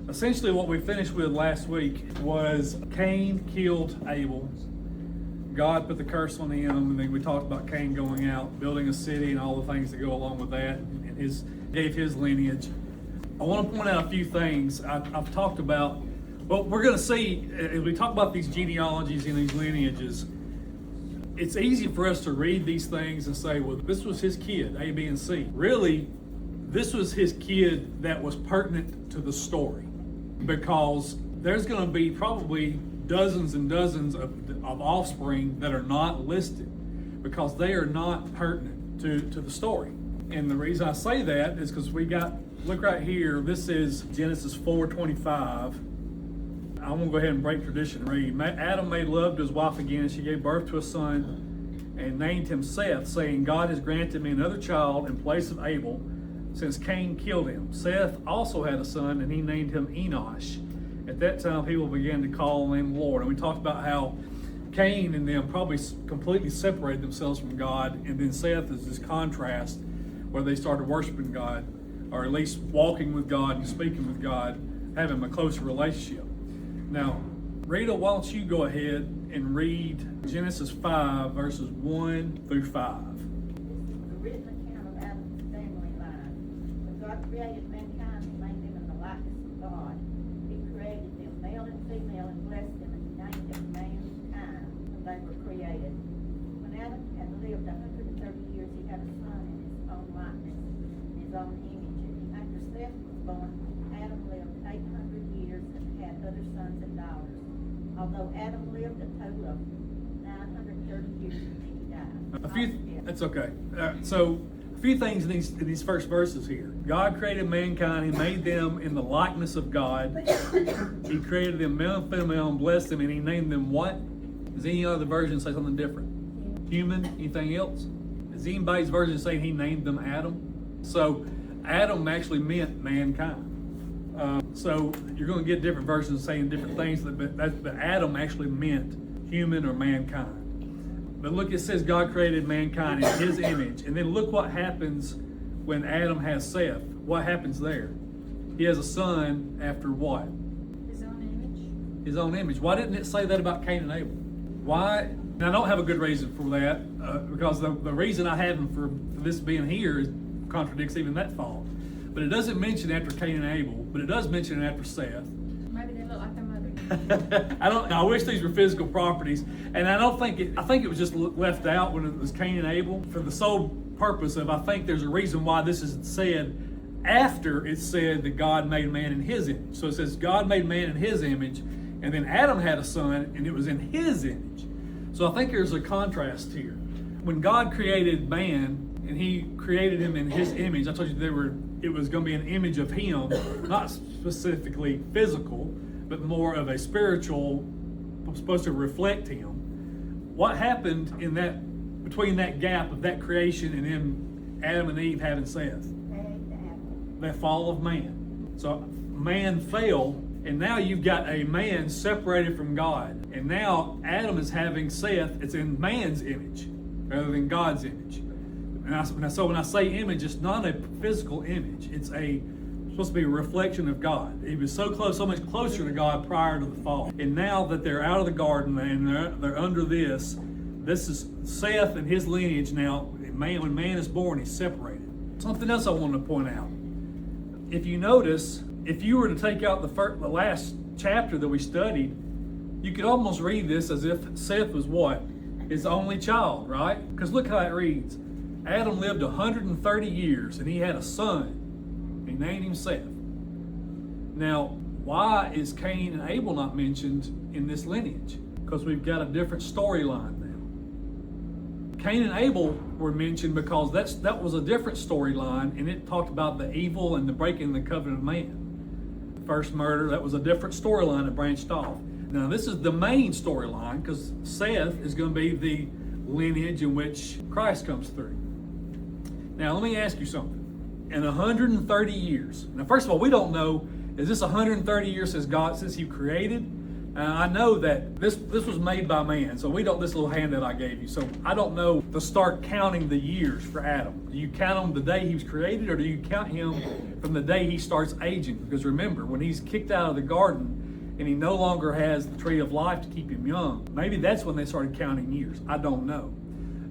Essentially what we finished with last week was Cain killed Abel. God put the curse on him, and then we talked about Cain going out, building a city and all the things that go along with that, and gave his lineage. I want to point out a few things I've talked about. Well, we're going to see, as we talk about these genealogies and these lineages, it's easy for us to read these things and say, well, this was his kid, A, B, and C. Really, this was his kid that was pertinent to the story, because there's going to be probably dozens and dozens of offspring that are not listed because they are not pertinent to the story. And the reason I say that is because look right here, this is Genesis 4:25. I'm going to go ahead and break tradition and read. Adam made love to his wife again, and she gave birth to a son and named him Seth, saying, God has granted me another child in place of Abel, since Cain killed him. Seth also had a son, and he named him Enoch. At that time, people began to call on the name of the Lord. And we talked about how Cain and them probably completely separated themselves from God, and then Seth is this contrast where they started worshiping God, or at least walking with God and speaking with God, having a closer relationship. Now, Rita, why don't you go ahead and read Genesis 5, verses 1 through 5. The written account of Adam's family line. When God created mankind, he made them in the likeness of God. He created them male and female and blessed them, and he named them mankind when they were created. When Adam had lived 130 years, he had a son in his own likeness, in his own image. And after Seth was born, Adam lived 800 years and had other sons and daughters. Although Adam lived a total of 930 years and he died. That's okay. So a few things in these first verses here. God created mankind. He made them in the likeness of God. He created them male and female and blessed them, and he named them what? Does any other version say something different? Human? Anything else? Does anybody's version say he named them Adam? So Adam actually meant mankind. So you're going to get different versions saying different things, but Adam actually meant human or mankind. But look, it says God created mankind in his image. And then look what happens when Adam has Seth. What happens there? He has a son after what? His own image. His own image. Why didn't it say that about Cain and Abel? Why? Now, I don't have a good reason for that, because the reason I have for this being here contradicts even that thought. But it doesn't mention after Cain and Abel, but it does mention it after Seth. Maybe they look like their mother. I wish these were physical properties, and I think it was just left out when it was Cain and Abel for the sole purpose of, I think there's a reason why this is said after it's said that God made man in his image. So it says God made man in his image, and then Adam had a son, and it was in his image. So I think there's a contrast here. When God created man, and he created him in his image, I told you it was going to be an image of him, not specifically physical, but more of a spiritual, supposed to reflect him. What happened between that gap of that creation and then Adam and Eve having Seth? That fall of man. So man fell, and now you've got a man separated from God. And now Adam is having Seth, it's in man's image rather than God's image. So when I say image, it's not a physical image. It's supposed to be a reflection of God. He was so much closer to God prior to the fall. And now that they're out of the garden and they're under this is Seth and his lineage now. When man is born, he's separated. Something else I want to point out. If you notice, if you were to take out the last chapter that we studied, you could almost read this as if Seth was what? His only child, right? Because look how it reads. Adam lived 130 years, and he had a son. He named him Seth. Now, why is Cain and Abel not mentioned in this lineage? Because we've got a different storyline now. Cain and Abel were mentioned because that was a different storyline, and it talked about the evil and the breaking the covenant of man. The first murder, that was a different storyline that branched off. Now, this is the main storyline because Seth is going to be the lineage in which Christ comes through. Now, let me ask you something. In 130 years, now, first of all, we don't know, is this 130 years since he created? And I know that this was made by man, so we don't, this little handout I gave you, so I don't know to start counting the years for Adam. Do you count him the day he was created, or do you count him from the day he starts aging? Because remember, when he's kicked out of the garden and he no longer has the tree of life to keep him young, maybe that's when they started counting years. I don't know.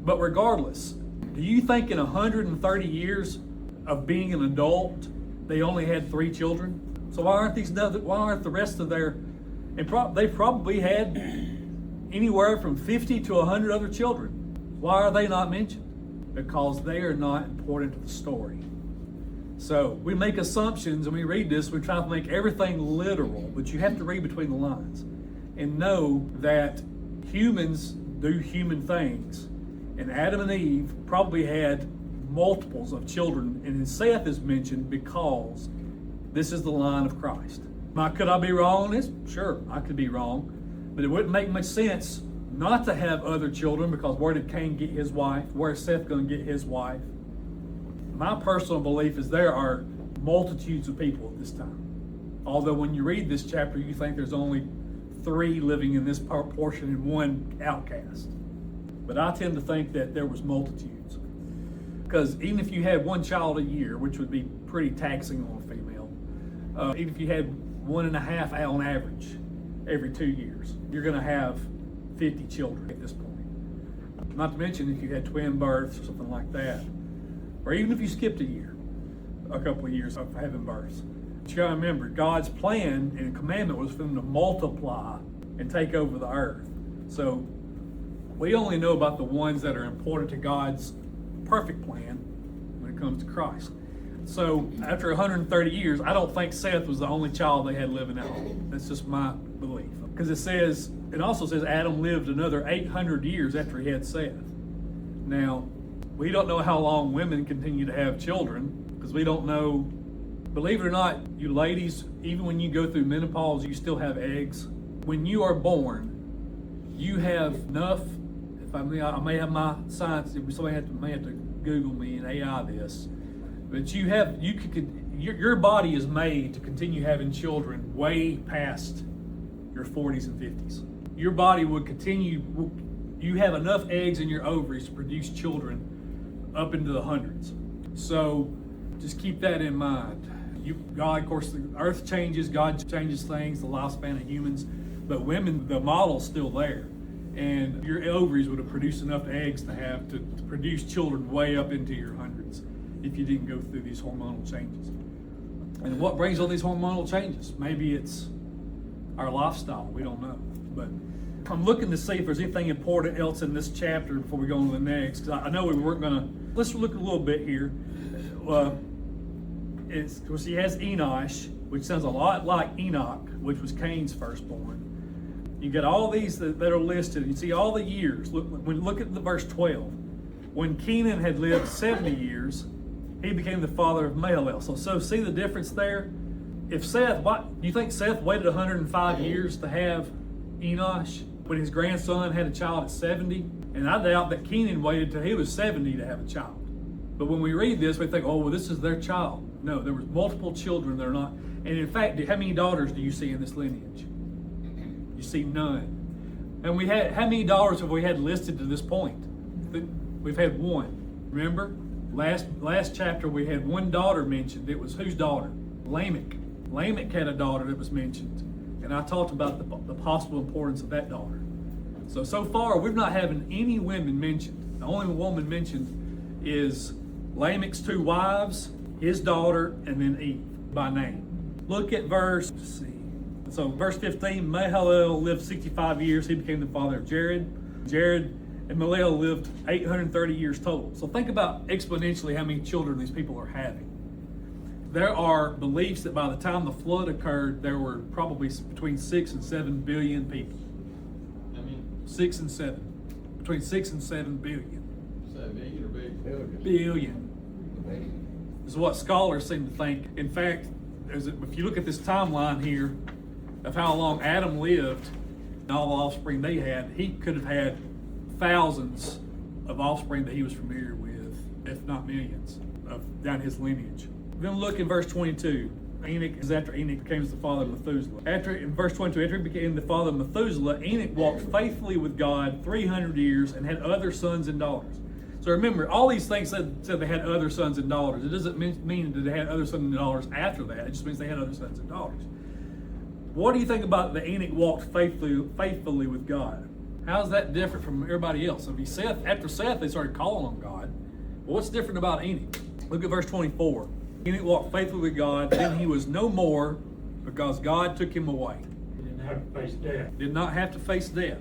But regardless, do you think in 130 years of being an adult, they only had 3 children? So why aren't the rest of their, and they probably had anywhere from 50 to 100 other children. Why are they not mentioned? Because they are not important to the story. So we make assumptions and we read this, we try to make everything literal, but you have to read between the lines and know that humans do human things. And Adam and Eve probably had multiples of children, and Seth is mentioned because this is the line of Christ. Now, could I be wrong on this? Sure, I could be wrong. But it wouldn't make much sense not to have other children, because where did Cain get his wife? Where is Seth going to get his wife? My personal belief is there are multitudes of people at this time. Although when you read this chapter, you think there's only 3 living in this portion and 1 outcast. But I tend to think that there was multitudes. Because even if you had 1 child a year, which would be pretty taxing on a female, even if you had 1.5 on average every 2 years, you're going to have 50 children at this point. Not to mention if you had twin births or something like that. Or even if you skipped a couple of years of having births. But you got to remember, God's plan and commandment was for them to multiply and take over the earth. So we only know about the ones that are important to God's perfect plan when it comes to Christ. So after 130 years, I don't think Seth was the only child they had living at home. That's just my belief. Because it also says Adam lived another 800 years after he had Seth. Now, we don't know how long women continue to have children, because we don't know. Believe it or not, you ladies, even when you go through menopause, you still have eggs. When you are born, you have enough. I may have my science. Somebody may have to Google me and AI this, but your body is made to continue having children way past your 40s and 50s. Your body would continue. You have enough eggs in your ovaries to produce children up into the hundreds. So just keep that in mind. God, of course, the earth changes. God changes things, the lifespan of humans, but women, the model's still there. And your ovaries would have produced enough eggs to produce children way up into your hundreds if you didn't go through these hormonal changes. And what brings all these hormonal changes? Maybe it's our lifestyle. We don't know. But I'm looking to see if there's anything important else in this chapter before we go on to the next. Because I know we weren't going to. Let's look a little bit here. Of course, he has Enoch, which sounds a lot like Enoch, which was Cain's firstborn. You got all these that are listed. You see all the years. Look at the verse 12. When Kenan had lived 70 years, he became the father of Mahalalel. So see the difference there? If Seth, do you think Seth waited 105 years to have Enoch when his grandson had a child at 70? And I doubt that Kenan waited till he was 70 to have a child. But when we read this, we think, oh, well, this is their child. No, there was multiple children that are not. And in fact, how many daughters do you see in this lineage? You see none. And how many daughters have we had listed to this point? We've had 1. Remember? Last chapter we had 1 daughter mentioned. It was whose daughter? Lamech. Lamech had a daughter that was mentioned. And I talked about the possible importance of that daughter. So far, we're not having any women mentioned. The only woman mentioned is Lamech's 2 wives, his daughter, and then Eve by name. Look at verse 15, Mahalalel lived 65 years. He became the father of Jared. Jared and Mahalalel lived 830 years total. So think about exponentially how many children these people are having. There are beliefs that by the time the flood occurred, there were probably between 6 and 7 billion people. I mean, 6 and 7. Between 6 and 7 billion. is that million or big? Billion. Is what scholars seem to think. In fact, if you look at this timeline here of how long Adam lived and all the offspring they had, he could have had thousands of offspring that he was familiar with, if not millions, down his lineage. We're going to look in verse 22. Enoch is after Enoch became the father of Methuselah. In verse 22, after he became the father of Methuselah, Enoch walked faithfully with God 300 years and had other sons and daughters. So remember, all these things said they had other sons and daughters. It doesn't mean that they had other sons and daughters after that. It just means they had other sons and daughters. What do you think about the Enoch walked faithfully with God? How's that different from everybody else? After Seth, they started calling on God. Well, what's different about Enoch? Look at verse 24. Enoch walked faithfully with God, then he was no more because God took him away. He didn't have to face death. Did not have to face death.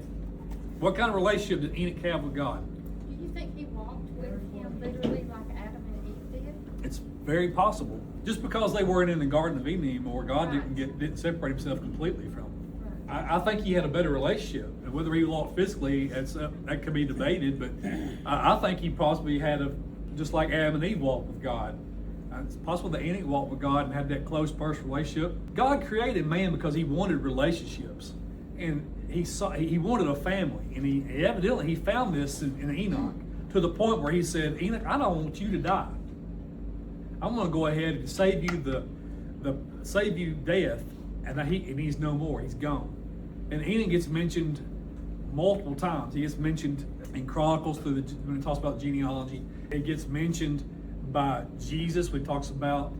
What kind of relationship did Enoch have with God? Do you think he walked with him literally like Adam and Eve did? It's very possible. Just because they weren't in the Garden of Eden anymore, God didn't separate himself completely from them. I think he had a better relationship. And whether he walked physically, that could be debated, but I think he possibly had just like Adam and Eve walked with God. It's possible that Enoch walked with God and had that close personal relationship. God created man because he wanted relationships. And he wanted a family. And he evidently found this in Enoch to the point where he said, Enoch, I don't want you to die. I'm going to go ahead and save you death, and he's no more. He's gone. And Enoch gets mentioned multiple times. He gets mentioned in Chronicles when it talks about genealogy. It gets mentioned by Jesus when he talks about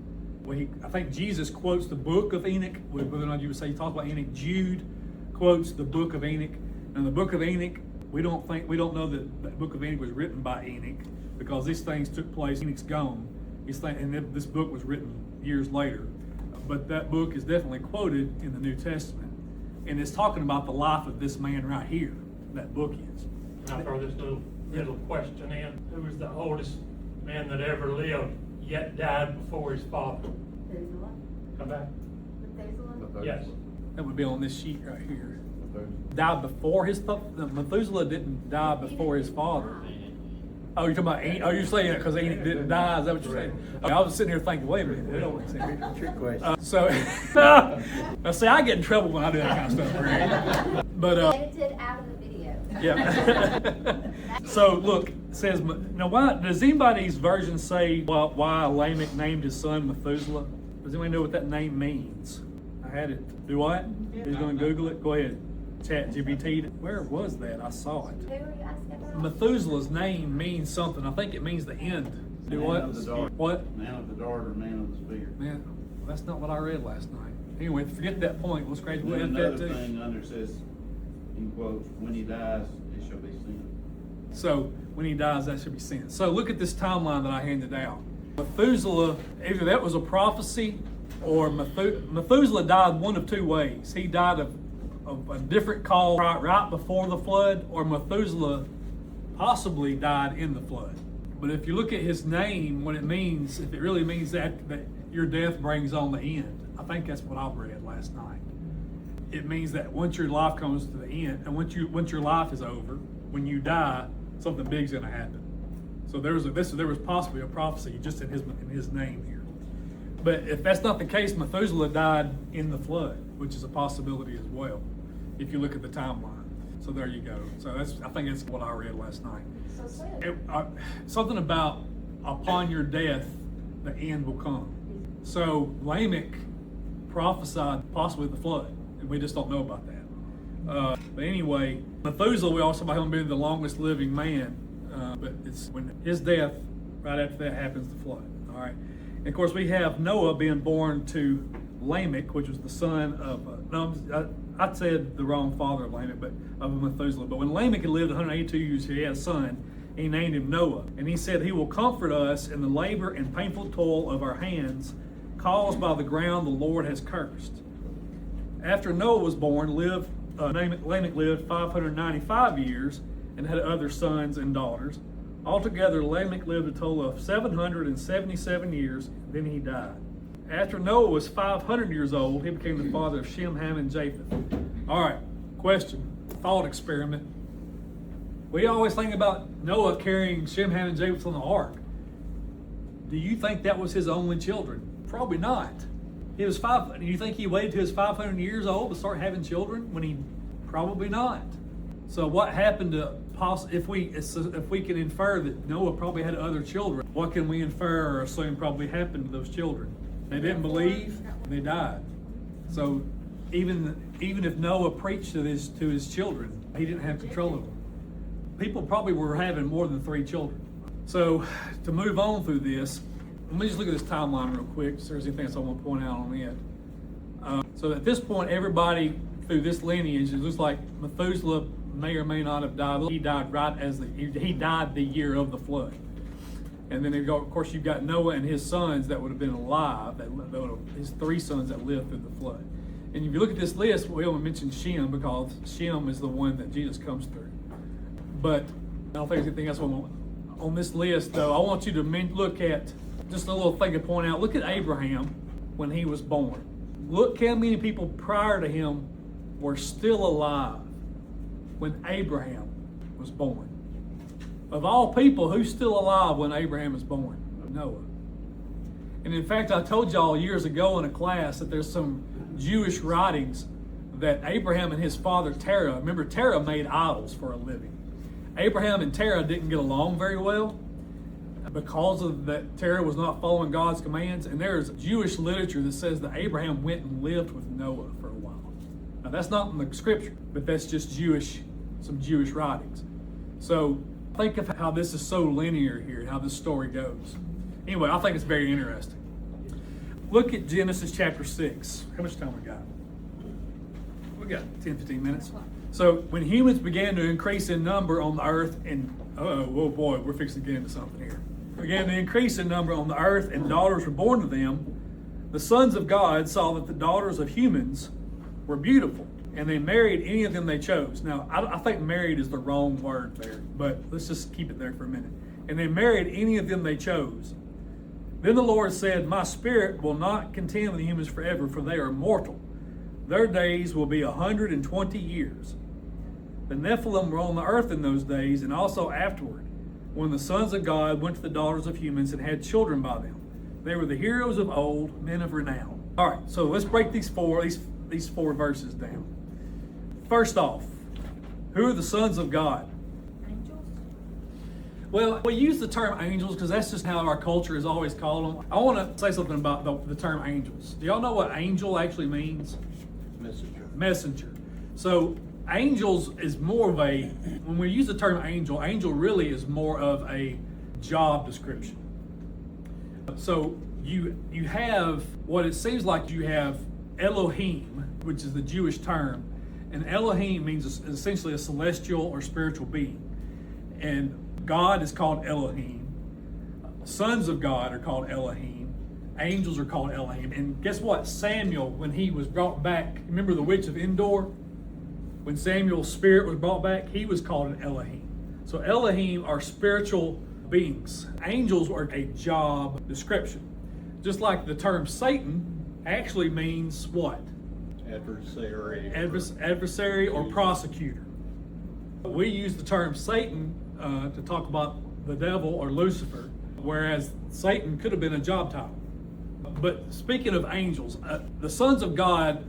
I think Jesus quotes the book of Enoch. Whether or not you would say he talks about Enoch, Jude quotes the book of Enoch. And the book of Enoch, we don't know that the book of Enoch was written by Enoch because these things took place. Enoch's gone. And this book was written years later. But that book is definitely quoted in the New Testament. And it's talking about the life of this man right here. That book is. Can I throw this little question in? Who was the oldest man that ever lived, yet died before his father? Methuselah. Come back. Methuselah. Yes. That would be on this sheet right here. Died before his father? Methuselah didn't die before his father. Oh, you're talking about Enoch? Oh, you're saying that because Enoch didn't die? Is that what you're saying? Okay, I was sitting here thinking, wait a minute, that don't make sense. Trick question. Now see, I get in trouble when I do that kind of stuff. Right? But Edited out of the video. yeah. So look, it says now. Why does anybody's version say why Lamech named his son Methuselah? Does anybody know what that name means? I had it. Do what? Who's going to Google it? Go ahead. Chat GPT. Where was that? I saw it. Who are you asking about? Methuselah's name means something. I think it means the end. Do what? Man of the dark. What? Man of the dart or man of the spear. Man, that's not what I read last night. Anyway, forget that point. Let's crazy. We'll Then edit another that too. thing under says, in quotes, when he dies, it shall be sin. So when he dies, that should be sin. So look at this timeline that I handed out. Methuselah, either that was a prophecy or Methuselah died one of two ways. He died of a different call right before the flood, or Methuselah possibly died in the flood. But if you look at his name, what it means, if it really means that your death brings on the end, I think that's what I read last night. It means that once your life comes to the end, and once your life is over, when you die, something big's going to happen. So there was possibly a prophecy just in his name here. But if that's not the case, Methuselah died in the flood, which is a possibility as well, if you look at the timeline. So there you go. So I think that's what I read last night. So sad. Something about upon your death, the end will come. So Lamech prophesied possibly the flood, and we just don't know about that. But anyway, Methuselah, we also about him being the longest living man. But it's when his death, right after that, happens the flood. All right. And of course, we have Noah being born to Lamech, which was the son of, I said the wrong father of Lamech, but of Methuselah. But when Lamech had lived 182 years, he had a son. He named him Noah. And he said, he will comfort us in the labor and painful toil of our hands, caused by the ground the Lord has cursed. After Noah was born, Lamech lived 595 years and had other sons and daughters. Altogether, Lamech lived a total of 777 years, then he died. After Noah was 500 years old, he became the father of Shem, Ham, and Japheth. All right, question, thought experiment. We always think about Noah carrying Shem, Ham, and Japheth on the ark. Do you think that was his only children? Probably not. Do you think he waited till he was 500 years old to start having children? Probably not. So what happened to if we can infer that Noah probably had other children, what can we infer or assume probably happened to those children? They didn't believe, and they died. So even if Noah preached to his children, he didn't have control of them. People probably were having more than 3 children. So to move on through this, let me just look at this timeline real quick. So there's anything else I want to point out on it. So at this point, everybody through this lineage, it looks like Methuselah may or may not have died. He died he died the year of the flood. And then of course you've got Noah and his sons that would have been alive, his 3 sons that lived through the flood. And if you look at this list, we only mentioned Shem because Shem is the one that Jesus comes through. But I don't think there's anything else on this list, though. I want you to look at just a little thing to point out. Look at Abraham when he was born. Look how many people prior to him were still alive when Abraham was born. Of all people, who's still alive when Abraham was born? Noah. And in fact, I told y'all years ago in a class that there's some Jewish writings that Abraham and his father Terah, remember Terah made idols for a living. Abraham and Terah didn't get along very well because of that. Terah was not following God's commands, and there's Jewish literature that says that Abraham went and lived with Noah for a while. Now that's not in the scripture, but that's just some Jewish writings. So think of how this is so linear here and how this story goes. Anyway, I think it's very interesting. Look at Genesis chapter 6. How much time we got? We got 10, 15 minutes. So when humans began to increase in number on the earth, and oh boy, we're fixing to get into something here. Began to increase in number on the earth, and daughters were born to them. The sons of God saw that the daughters of humans were beautiful, and they married any of them they chose. Now, I think married is the wrong word there, but let's just keep it there for a minute. And they married any of them they chose. Then the Lord said, my spirit will not contend with the humans forever, for they are mortal. Their days will be 120 years. The Nephilim were on the earth in those days, and also afterward, when the sons of God went to the daughters of humans and had children by them. They were the heroes of old, men of renown. All right, so let's break these four verses down. First off, who are the sons of God? Angels. Well, we use the term angels because that's just how our culture has always called them. I want to say something about the term angels. Do y'all know what angel actually means? Messenger. So angels is more of when we use the term angel really is more of a job description. So you have what it seems like you have Elohim, which is the Jewish term, and Elohim means essentially a celestial or spiritual being. And God is called Elohim. Sons of God are called Elohim. Angels are called Elohim. And guess what? Samuel, when he was brought back, remember the witch of Endor? When Samuel's spirit was brought back, he was called an Elohim. So Elohim are spiritual beings. Angels are a job description. Just like the term Satan actually means what? Adversary or prosecutor. We use the term Satan to talk about the devil or Lucifer, whereas Satan could have been a job title. But speaking of angels, the sons of God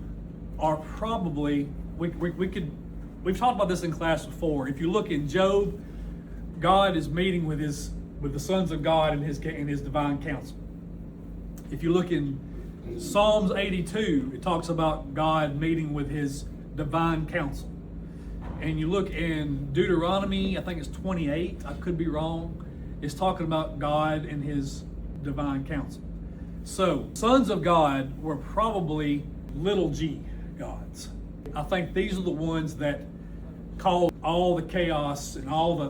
are probably, we've talked about this in class before. If you look in Job, God is meeting with the sons of God in his divine counsel. If you look in Psalms 82, it talks about God meeting with his divine counsel. And you look in Deuteronomy, I think it's 28, I could be wrong, it's talking about God and his divine counsel. So, sons of God were probably little g gods. I think these are the ones that caused all the chaos and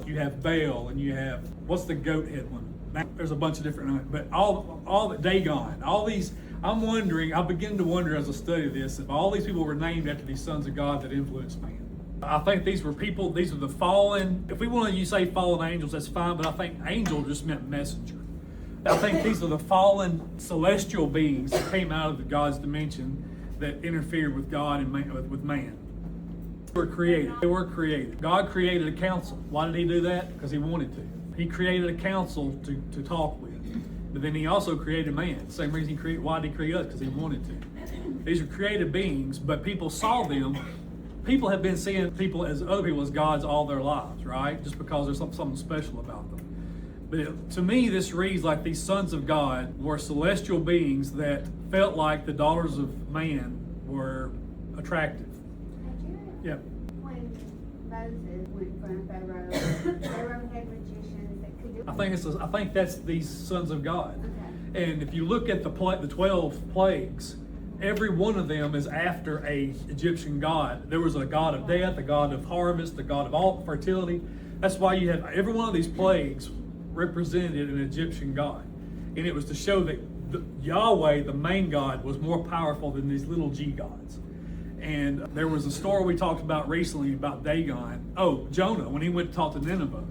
you have Baal and you have, what's the goat head one? There's a bunch of different, but all the Dagon, all these, I begin to wonder as I study this, if all these people were named after these sons of God that influenced man. I think these are the fallen, if we want to say fallen angels, that's fine, but I think angel just meant messenger. I think these are the fallen celestial beings that came out of the God's dimension that interfered with God and with man. They were created. God created a council. Why did he do that? Because he wanted to. He created a council to talk with. But then he also created man. Same reason why did he create us? Because he wanted to. These are created beings, but people saw them. People have been seeing other people as gods all their lives, right? Just because there's something special about them. But to me, this reads like these sons of God were celestial beings that felt like the daughters of man were attractive. Yeah. When Moses went in front of Pharaoh, Pharaoh had magicians that could do. I think that's these sons of God. Okay. And if you look at the 12 plagues, every one of them is after a Egyptian god. There was a god of death, a god of harvest, a god of all fertility. That's why you have every one of these plagues represented an Egyptian god. And it was to show that Yahweh, the main God, was more powerful than these little G gods. And there was a story we talked about recently about Dagon. Oh, Jonah, when he went to talk to Nineveh.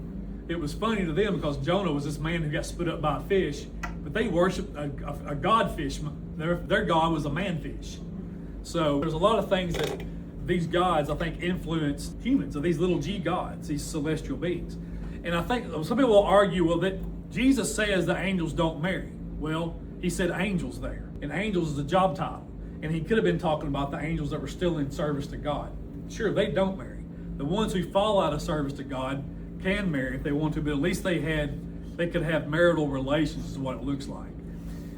It was funny to them because Jonah was this man who got spit up by a fish, but they worshiped a god fish. Their god was a man fish. So there's a lot of things that these gods, I think, influence humans, or these little G gods, these celestial beings. And I think some people will argue, well, that Jesus says that angels don't marry. Well, he said angels there, and angels is a job title. And he could have been talking about the angels that were still in service to God. Sure, they don't marry. The ones who fall out of service to God can marry if they want to, but at least they could have marital relations is what it looks like.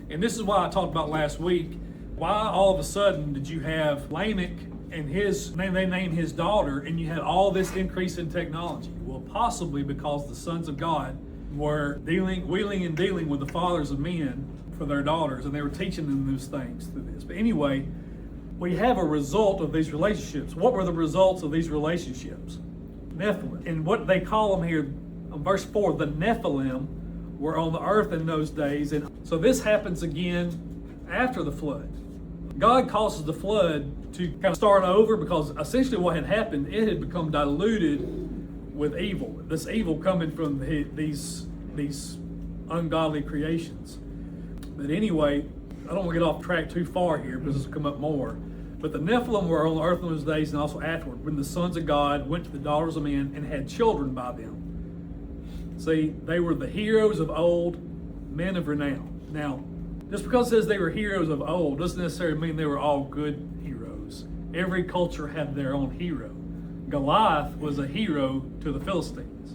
And this is why I talked about last week. Why all of a sudden did you have Lamech and they named his daughter, and you had all this increase in technology? Well, possibly because the sons of God were wheeling and dealing with the fathers of men for their daughters, and they were teaching them those things through this. But anyway, we have a result of these relationships. What were the results of these relationships? Nephilim. And what they call them here, verse 4, the Nephilim were on the earth in those days. And so this happens again after the flood. God causes the flood to kind of start over because essentially what had happened, it had become diluted with evil. This evil coming from these ungodly creations. But anyway, I don't want to get off track too far here because this will come up more. But the Nephilim were on the earth in those days and also afterward, when the sons of God went to the daughters of men and had children by them. See, they were the heroes of old, men of renown. Now, just because it says they were heroes of old doesn't necessarily mean they were all good heroes. Every culture had their own hero. Goliath was a hero to the Philistines.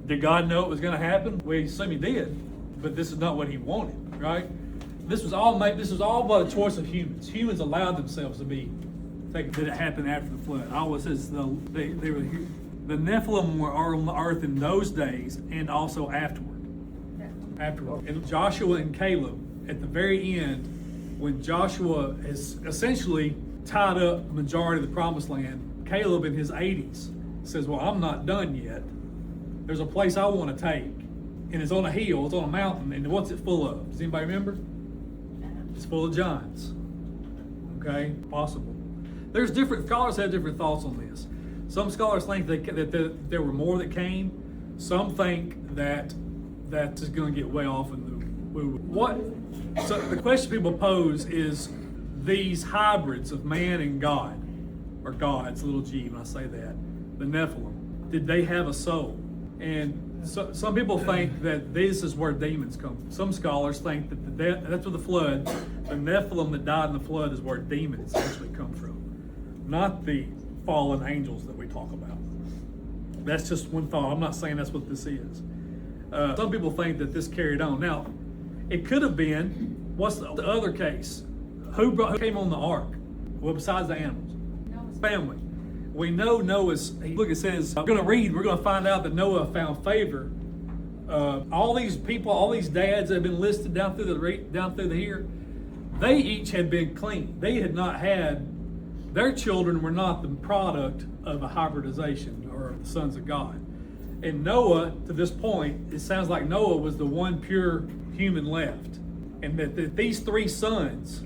Did God know it was going to happen? We assume he did, but this is not what he wanted, right? This was all by the choice of humans. Humans allowed themselves to be. Did it happen after the flood? Always says the Nephilim were on the earth in those days and also afterward. And Joshua and Caleb, at the very end, when Joshua has essentially tied up the majority of the promised land, Caleb in his 80s says, well, I'm not done yet. There's a place I want to take, and it's on a hill, it's on a mountain, and what's it full of? Does anybody remember? It's full of giants. Okay, possible. There's different scholars have different thoughts on this. Some scholars think that there were more that came. Some think that that's just going to get way off in the what. So the question people pose is these hybrids of man and God, or gods, little g when I say that, the Nephilim, did they have a soul? And so, some people think that this is where demons come from. Some scholars think that that's where the flood, the Nephilim that died in the flood is where demons actually come from, not the fallen angels that we talk about. That's just one thought. I'm not saying that's what this is. Some people think that this carried on. Now, it could have been, what's the other case? Who came on the ark? Well, besides the animals? Noah's family. We know Noah's, look, it says, we're going to find out that Noah found favor. All these people, all these dads that have been listed down through the here, they each had been clean. They had not had, their children were not the product of a hybridization or the sons of God. And Noah, to this point, it sounds like Noah was the one pure human left. And that these three sons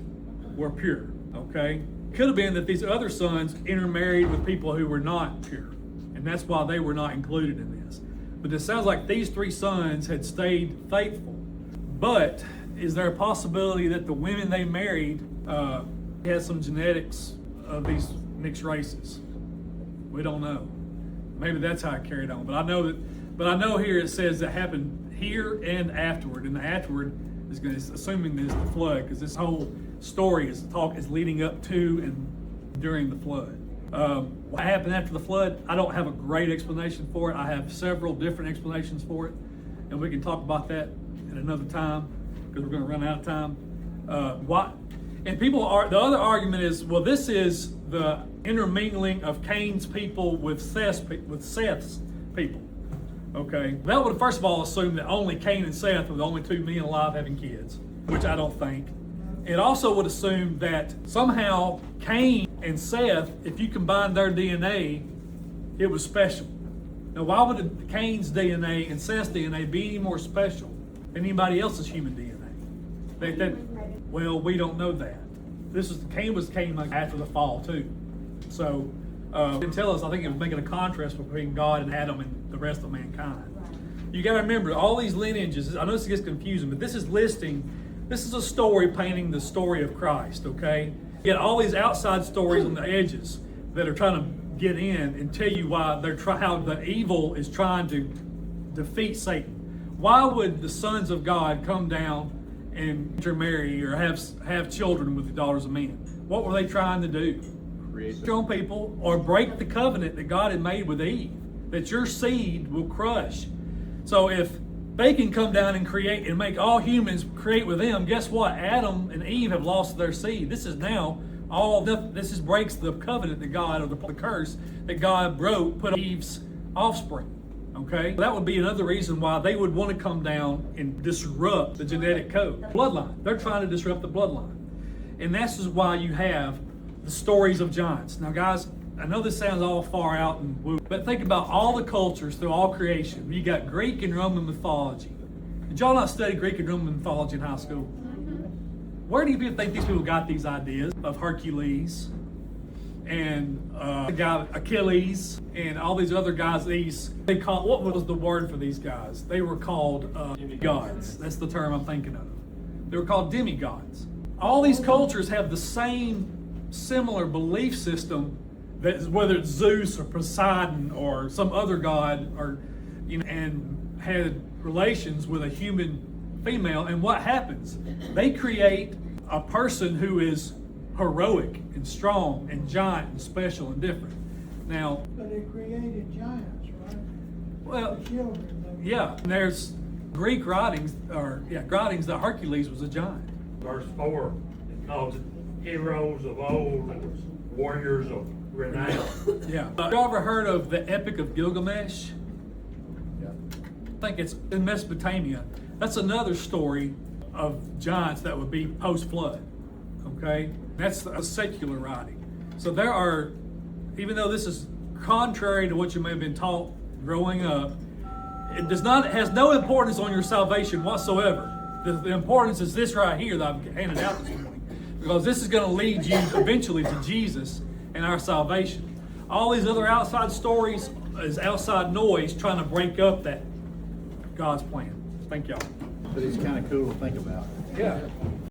were pure, okay? Could have been that these other sons intermarried with people who were not pure. And that's why they were not included in this. But it sounds like these three sons had stayed faithful. But is there a possibility that the women they married had some genetics of these mixed races? We don't know. Maybe that's how it carried on. But I know here it says that happened here and afterward. And the afterward is assuming this is the flood, because this whole story is leading up to and during the flood. What happened after the flood, I don't have a great explanation for it. I have several different explanations for it. and we can talk about that at another time because we're going to run out of time. And people are, the other argument is, well, this is the intermingling of Cain's people with Seth's people. Okay, that would first of all assume that only Cain and Seth were the only two men alive having kids, which I don't think. It also would assume that somehow Cain and Seth, if you combine their DNA, it was special. Now, why would Cain's DNA and Seth's DNA be any more special than anybody else's human DNA? Well, we don't know that. Cain came after the fall too. So, it tell us, I think it was making a contrast between God and Adam and the rest of mankind. You got to remember, all these lineages, I know this gets confusing, but this is a story painting the story of Christ, okay? You get all these outside stories on the edges that are trying to get in and tell you why how the evil is trying to defeat Satan. Why would the sons of God come down and intermarry or have children with the daughters of men? What were they trying to do? Create their own people, or break the covenant that God had made with Eve, that your seed will crush. So if they can come down and create and make all humans create with them, guess what? Adam and Eve have lost their seed. This is now this breaks the covenant that God, or the curse that God broke, put on Eve's offspring. Okay? That would be another reason why they would want to come down and disrupt the genetic code. Bloodline. They're trying to disrupt the bloodline. And that's just why you have the stories of giants. Now, guys, I know this sounds all far out and woo, but think about all the cultures through all creation. You got Greek and Roman mythology. Did y'all not study Greek and Roman mythology in high school? Where do you think these people got these ideas of Hercules and the guy Achilles and all these other guys? What was the word for these guys? They were called demigods. That's the term I'm thinking of. They were called demigods. All these cultures have the same similar belief system, that whether it's Zeus or Poseidon or some other god, or and had relations with a human female. And what happens? They create a person who is heroic and strong and giant and special and different. Now, but they created giants, right? Well, The children. yeah. And there's Greek writings that Hercules was a giant. Verse 4, it calls it heroes of old and warriors of renown. Yeah. You ever heard of the Epic of Gilgamesh? Yeah. I think it's in Mesopotamia. That's another story of giants that would be post-flood. Okay? That's a secular writing. So there are, even though this is contrary to what you may have been taught growing up, it has no importance on your salvation whatsoever. The importance is this right here that I've handed out this morning. Because this is going to lead you eventually to Jesus and our salvation. All these other outside stories is outside noise trying to break up that God's plan. Thank y'all. But it's kind of cool to think about. Yeah.